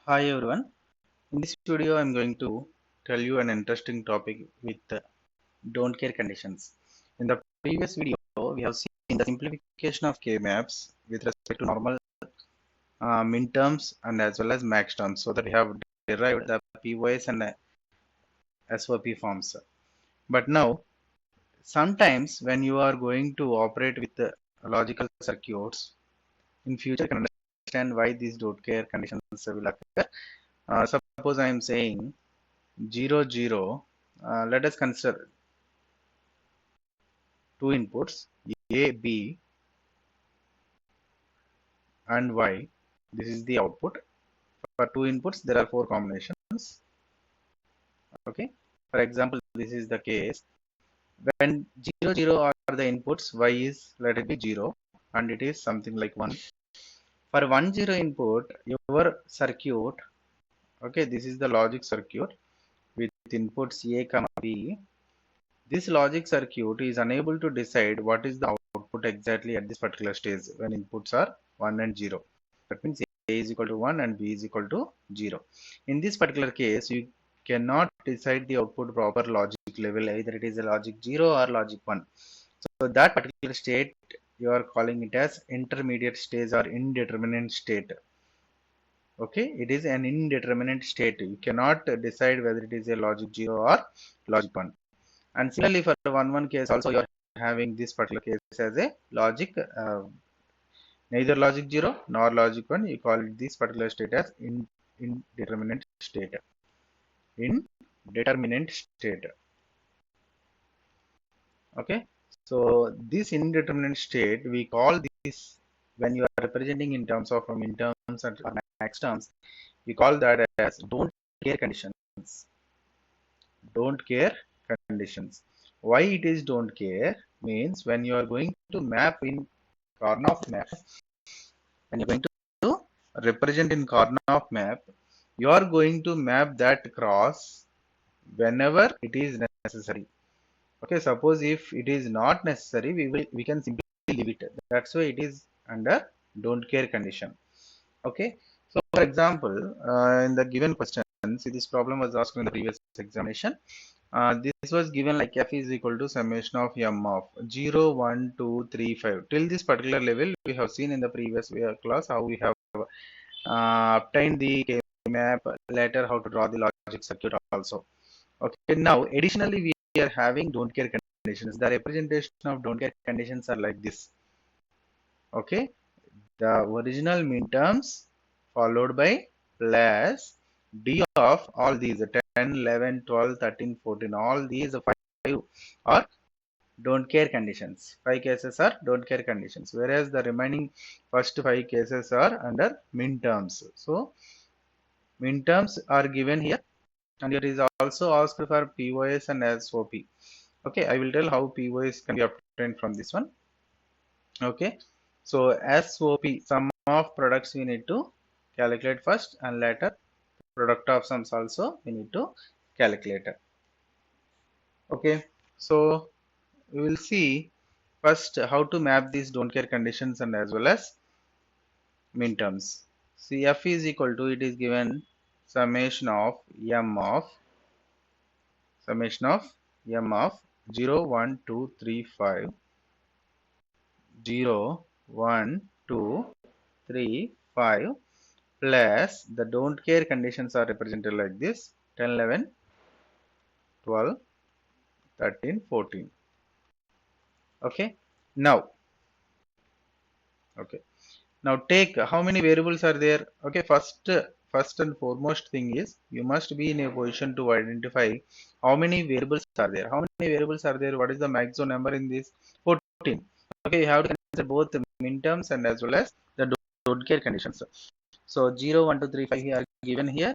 Hi everyone. In this video, I'm going to tell you an interesting topic with don't care conditions. In the previous video, we have seen the simplification of k-maps with respect to normal min terms and as well as max terms, so that we have derived the POS and SOP forms. But now, sometimes when you are going to operate with logical circuits, in future you can understand why these don't care conditions will occur. Suppose I am saying 0 0, let us consider two inputs a, b and y. This is the output. For two inputs there are four combinations. Okay, for example, this is the case when 0 0 are the inputs, y is, let it be 0, and it is something like 1. For 1 0 input, your circuit, okay, this is the logic circuit with inputs a comma b. This logic circuit is unable to decide what is the output exactly at this particular stage when inputs are 1 and 0. That means A is equal to 1 and B is equal to 0. In this particular case, you cannot decide the output proper logic level, either it is a logic 0 or logic 1. So that particular state, you are calling it as intermediate stage or indeterminate state. Okay, it is an indeterminate state. You cannot decide whether it is a logic 0 or logic 1. And similarly, for 1 1 case, also you are having this particular case as a logic, neither logic 0 nor logic 1. You call this particular state as indeterminate state. Indeterminate state. Okay. So this indeterminate state, we call this, when you are representing in terms of min terms and max terms, we call that as don't care conditions. Don't care conditions. Why it is don't care means when you are going to map in Karnaugh map, when you're going to represent in Karnaugh map, you are going to map that cross whenever it is necessary. Okay, suppose if it is not necessary, we can simply leave it. That's why it is under don't care condition. Okay, so for example, in the given question, see, this problem was asked in the previous examination. This was given like f is equal to summation of m of 0, 1, 2, 3, 5. Till this particular level, we have seen in the previous class how we have obtained the K-map, later how to draw the logic circuit also. Okay, now additionally we are having don't care conditions. The representation of don't care conditions are like this. Okay, the original minterms followed by plus d of all these 10, 11, 12, 13, 14, all these 5 are don't care conditions. 5 cases are don't care conditions, whereas the remaining first 5 cases are under minterms. So minterms are given here, and it is also asked for POS and SOP. Okay, I will tell how POS can be obtained from this one. Okay, so SOP, sum of products we need to calculate first, and later product of sums also we need to calculate. Okay, so we will see first how to map these don't care conditions and as well as min terms. See, f is equal to, it is given summation of m of summation of m of 0, 1, 2, 3, 5, 0, 1, 2, 3, 5 plus the don't care conditions are represented like this: 10, 11, 12, 13, 14. Okay, now, okay, now take how many variables are there. Okay, first and foremost thing is you must be in a position to identify how many variables are there. How many variables are there? What is the maximum number in this? 14. Okay, you have to consider both the min terms and as well as the don't care conditions. So 0, 1, 2, 3, 5 here are given here,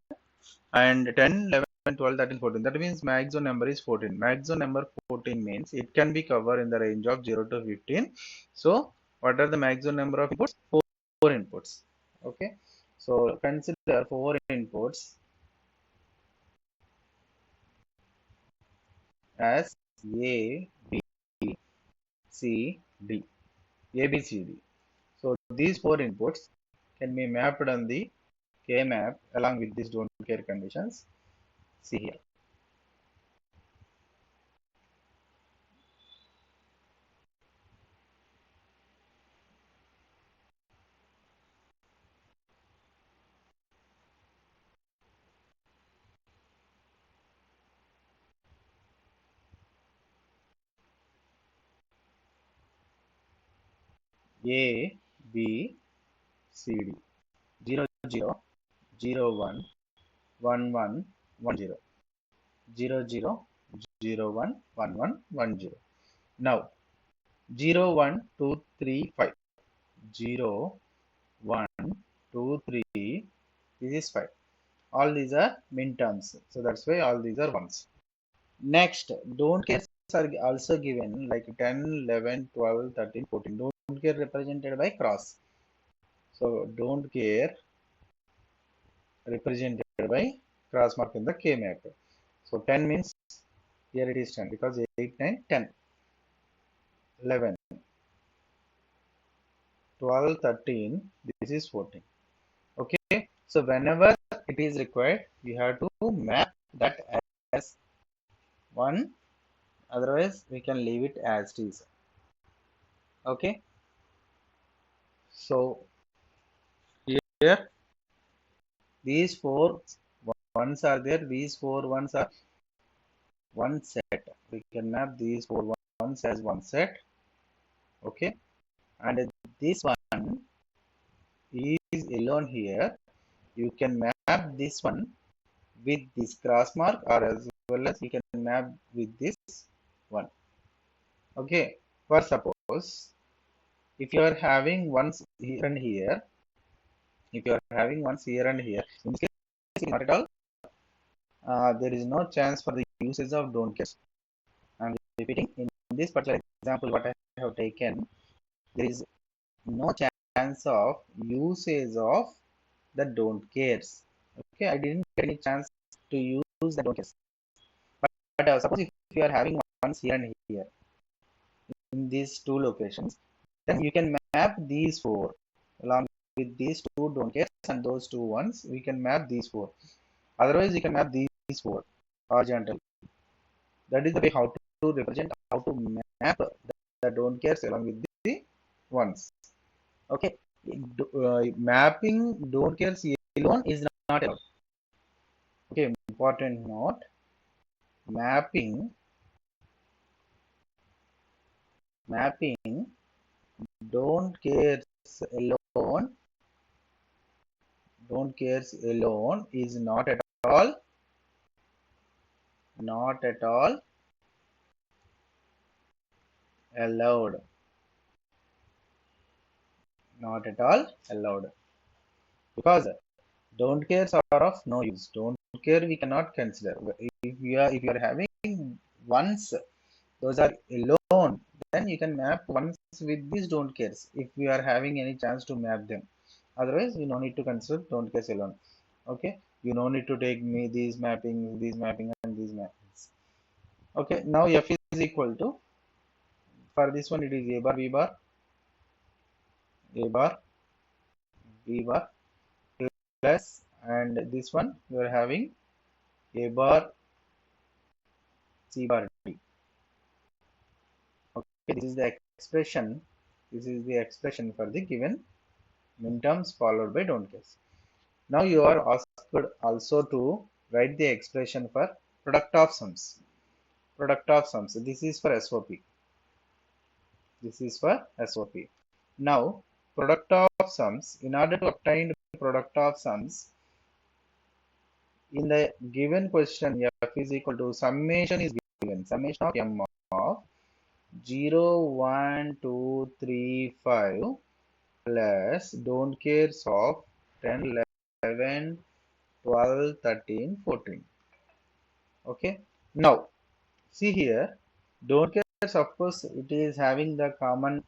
and 10, 11, 12, 13, 14. That means maximum number is 14. Maximum number 14 means it can be covered in the range of 0 to 15. So what are the maximum number of inputs? 4 inputs. Okay. So consider 4 inputs as A, B, C, D. A, B, C, D. So these 4 inputs can be mapped on the kmap along with these don't care conditions. See here. A, B, C, D. 0, 0, 0, 1, 1, 1, 1, 0. 0, 0, 0, 1, 1, 1, 1, 0. Now, 0, 1, 2, 3, 5. 0, 1, 2, 3. This is 5. All these are min terms. So that's why all these are ones. Next, don't cares are also given like 10, 11, 12, 13, 14. Don't care represented by cross. So don't care represented by cross mark in the K map. So 10 means here it is 10 because 8, 9, 10, 11, 12, 13. This is 14. Okay. So whenever it is required, you have to map that as 1. Otherwise, we can leave it as it is. Okay. So here these 4 ones are there. These 4 ones are one set. We can map these 4 ones as one set. Okay. And this one is alone here. You can map this one with this cross mark or as well as you can map with this one. Okay. For suppose if you are having ones here and here, if you are having ones here and here, in this case, not at all. There is no chance for the usage of don't care. I'm repeating in this particular example what I have taken, there is no chance of usage of the don't cares. Okay, I didn't get any chance to use the don't cares. But suppose if you are having ones here and here in these two locations, then you can map these 4 along with these 2 don't cares and those 2 ones. We can map these 4. Otherwise, you can map these 4 horizontally. That is the way how to represent, how to map the don't cares along with the ones. Okay, mapping don't cares alone is not allowed. Okay, important note: mapping don't cares alone, is not at all allowed. Not at all allowed because don't cares are of no use. Don't care we cannot consider. If you are having ones, those are alone, then you can map ones with these don't cares if we are having any chance to map them. Otherwise, you no need to consider don't cares alone. Okay, you no need to take me these mapping, and these mappings. Okay, now f is equal to, for this one it is a bar, b bar, a bar, b bar plus, and this one you are having a bar, c bar, d. Okay, this is the expression. This is the expression for the given min terms followed by don't cares. Now you are asked also to write the expression for product of sums. Product of sums. This is for SOP. This is for SOP. Now, product of sums. In order to obtain product of sums, in the given question, f is equal to summation is given. Summation of m of 0, 1, 2, 3, 5 plus don't cares of 10, 11, 12, 13, 14. Okay. Now, see here, don't cares, of course, it is having the common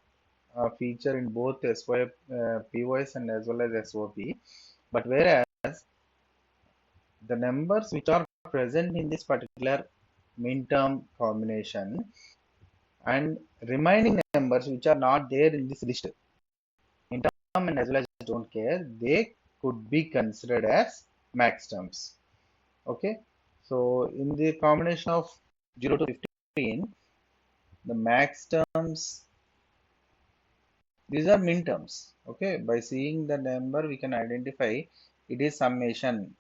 feature in both POS and as well as SOP. But whereas the numbers which are present in this particular min term combination and remaining numbers which are not there in this list, min term and as well as don't care, they could be considered as max terms. Okay, so in the combination of 0 to 15, the max terms, these are min terms. Okay, by seeing the number, we can identify it is summation.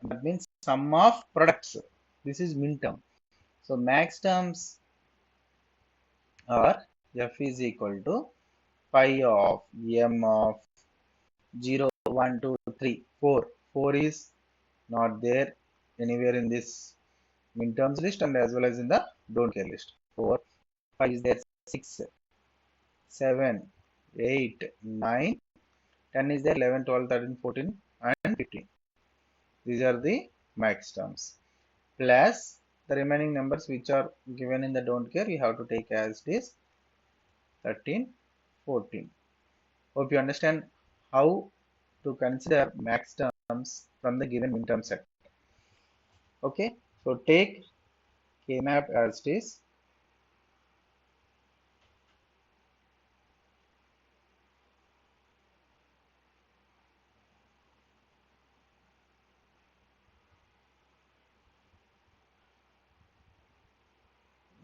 That means sum of products. This is min term. So max terms are f is equal to pi of m of 0, 1, 2, 3, 4. 4 is not there anywhere in this min terms list and as well as in the don't care list. 4, 5 is there, 6, 7, 8, 9, 10 is there, 11, 12, 13, 14 and 15. These are the max terms. Plus the remaining numbers which are given in the don't care, we have to take as it is 13, 14. Hope you understand how to consider max terms from the given min term set. Okay, so take kmap as it is.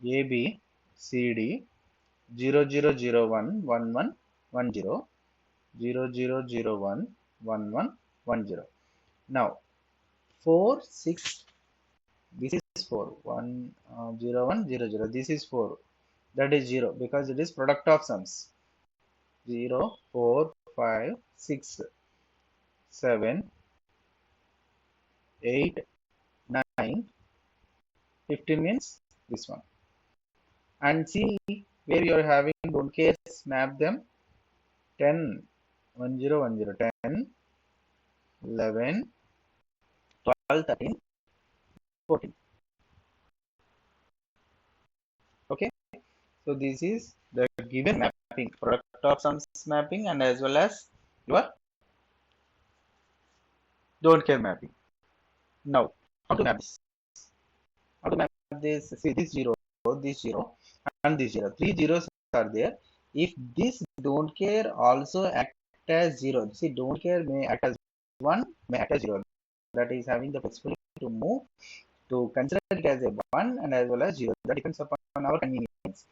A B C D 0 0 0 1 1 1 1 0 0 0 0 1 1 1 1 0. Now 4 6, this is 4 1 0 1 0 0, this is 4, that is 0 because it is product of sums. 0 4 5 6 7 8 9 15 means this one. And see where you are having don't care, map them 10 1 0 1 0 10 11 12 13 14. Okay, so this is the given mapping, product of sums mapping and as well as your don't care mapping. Now how to map this? How to map this? See this 0, this 0 and this 0, three zeros are there. If this don't care also act as 0, see don't care may act as 1, may act as 0, that is having the possibility to move to consider it as a 1 and as well as 0. That depends upon our convenience.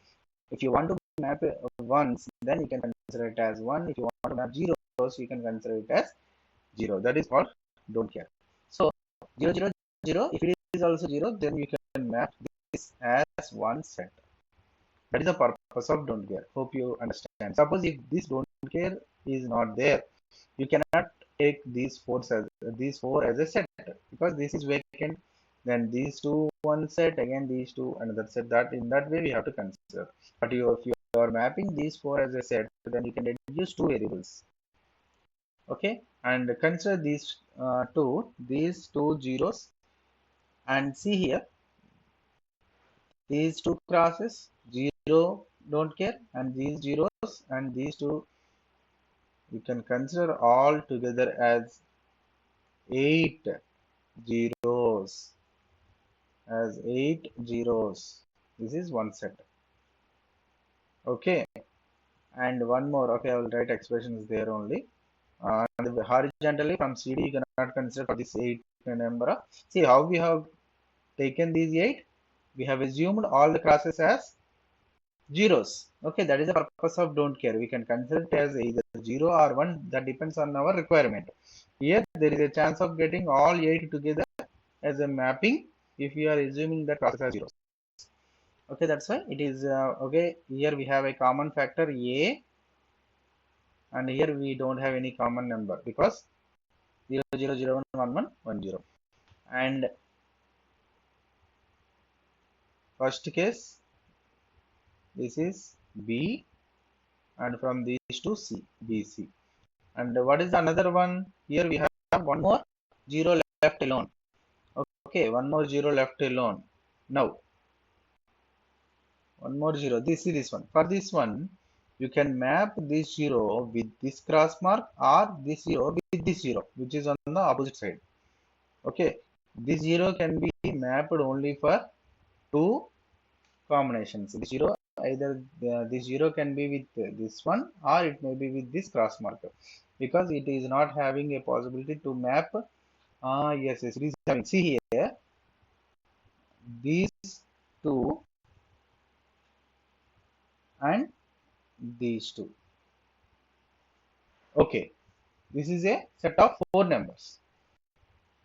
If you want to map ones, then you can consider it as 1. If you want to map zeros, you can consider it as 0. That is called don't care. So 0 0 0, if it is also 0, then you can map this as one set. That is the purpose of don't care. Hope you understand. Suppose if this don't care is not there, you cannot take these four as a set because this is vacant. Then these two one set, again these two another set. That in that way we have to consider. But if you are mapping these four as a set, then you can reduce two variables. Okay, and consider these two zeros, and see here these two crosses, 0 don't care, and these zeros and these two you can consider all together as 8 zeros, as 8 zeros. This is one set. Okay, and one more. Okay, I will write expressions there only. And horizontally from CD you cannot consider for this 8 number. See how we have taken these 8. We have assumed all the crosses as zeros. Okay, that is the purpose of don't care. We can consider it as either 0 or 1. That depends on our requirement. Here there is a chance of getting all 8 together as a mapping if we are assuming that process as zeros. Okay, that's why it is okay. Here we have a common factor a, and here we don't have any common number because 0 0 0 1 1 1 1 0. And first case, this is B, and from these to C, B, C. And what is another one? Here we have one more 0 left alone. Okay, one more 0 left alone. Now, one more 0. This is this one. For this one, you can map this 0 with this cross mark or this 0 with this 0, which is on the opposite side. Okay, this 0 can be mapped only for two combinations. This 0, either this 0 can be with this one or it may be with this cross mark. because it is not having a possibility to map. Yes, it is having. See here, these two and these two. Okay, this is a set of four numbers.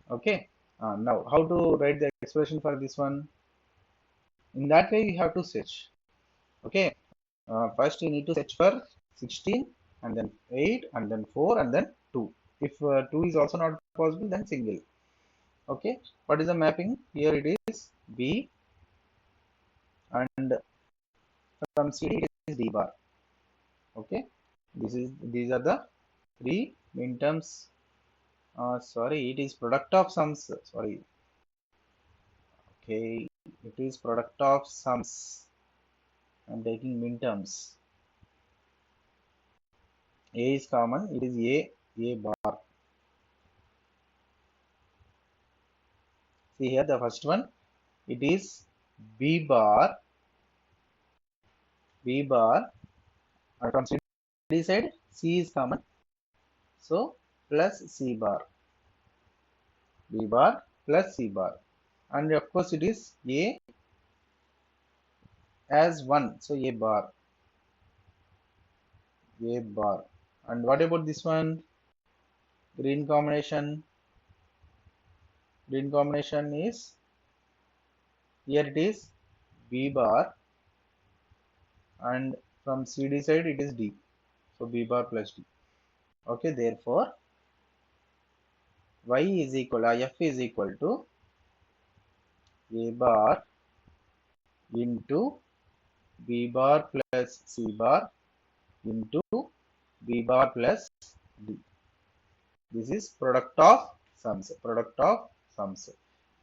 Okay, now how to write the expression for this one? In that way, you have to search. Okay, first you need to search for 16 and then 8 and then 4 and then 2. If 2 is also not possible, then single. Okay, what is the mapping? Here it is B, and from CD it is D bar. Okay, these are the three min terms. Sorry, it is product of sums. Sorry. Okay, it is product of sums. I'm taking min terms. A is common. It is A bar. See here the first one. It is B bar, and from CD side C is common, so plus C bar, B bar plus C bar, and of course it is A as 1, so A bar, and what about this one? Green combination, is, here it is B bar, and from CD side it is D, so B bar plus D. Okay, therefore F is equal to A bar into B bar plus C bar into B bar plus D. This is product of sums.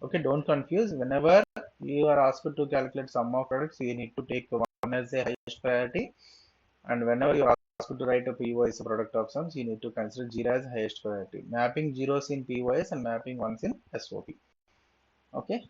Okay, don't confuse. Whenever you are asked to calculate sum of products, you need to take one as a highest priority, and whenever you are asked to write a POS product of sums, you need to consider 0 as highest priority. Mapping zeros in POS and mapping ones in SOP. Okay.